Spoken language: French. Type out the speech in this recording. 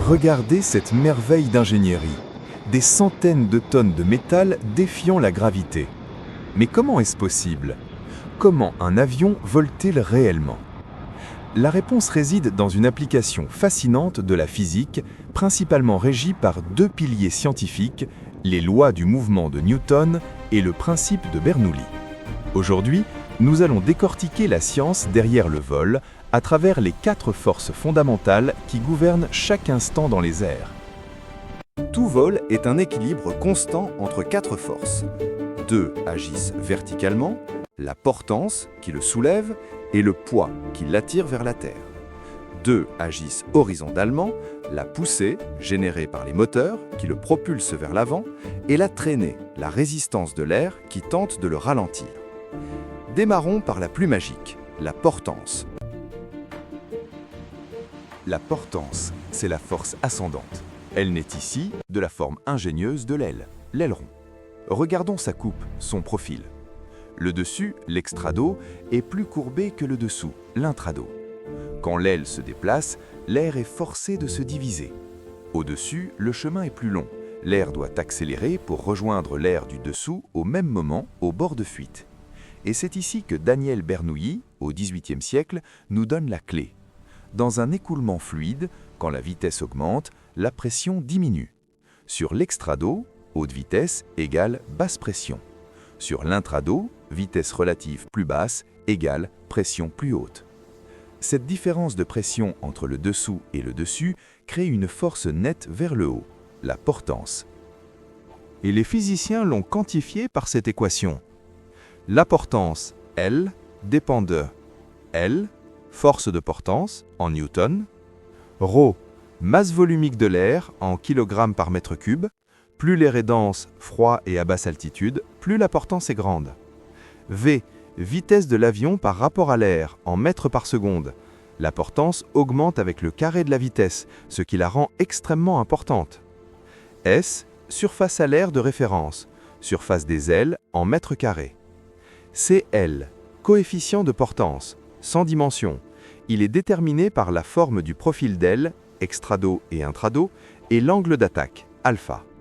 Regardez cette merveille d'ingénierie. Des centaines de tonnes de métal défiant la gravité. Mais comment est-ce possible? Comment un avion vole-t-il réellement? La réponse réside dans une application fascinante de la physique, principalement régie par deux piliers scientifiques, les lois du mouvement de Newton et le principe de Bernoulli. Aujourd'hui, nous allons décortiquer la science derrière le vol à travers les 4 forces fondamentales qui gouvernent chaque instant dans les airs. Tout vol est un équilibre constant entre 4 forces. 2 agissent verticalement, la portance qui le soulève et le poids qui l'attire vers la terre. 2 agissent horizontalement, la poussée générée par les moteurs qui le propulsent vers l'avant et la traînée, la résistance de l'air qui tente de le ralentir. Démarrons par la plus magique, la portance. La portance, c'est la force ascendante. Elle naît ici de la forme ingénieuse de l'aile, l'aileron. Regardons sa coupe, son profil. Le dessus, l'extrado, est plus courbé que le dessous, l'intrado. Quand l'aile se déplace, l'air est forcé de se diviser. Au-dessus, le chemin est plus long. L'air doit accélérer pour rejoindre l'air du dessous au même moment au bord de fuite. Et c'est ici que Daniel Bernoulli, au XVIIIe siècle, nous donne la clé. Dans un écoulement fluide, quand la vitesse augmente, la pression diminue. Sur l'extrado, haute vitesse égale basse pression. Sur l'intrado, vitesse relative plus basse égale pression plus haute. Cette différence de pression entre le dessous et le dessus crée une force nette vers le haut, la portance. Et les physiciens l'ont quantifiée par cette équation. La portance, L, dépend de L, force de portance, en newton, ρ, masse volumique de l'air, en kg par mètre cube. Plus l'air est dense, froid et à basse altitude, plus la portance est grande. V, vitesse de l'avion par rapport à l'air, en mètres par seconde. La portance augmente avec le carré de la vitesse, ce qui la rend extrêmement importante. S, surface à l'air de référence, surface des ailes en mètres carrés. CL, coefficient de portance, sans dimension. Il est déterminé par la forme du profil d'aile, extrado et intrado, et l'angle d'attaque, alpha.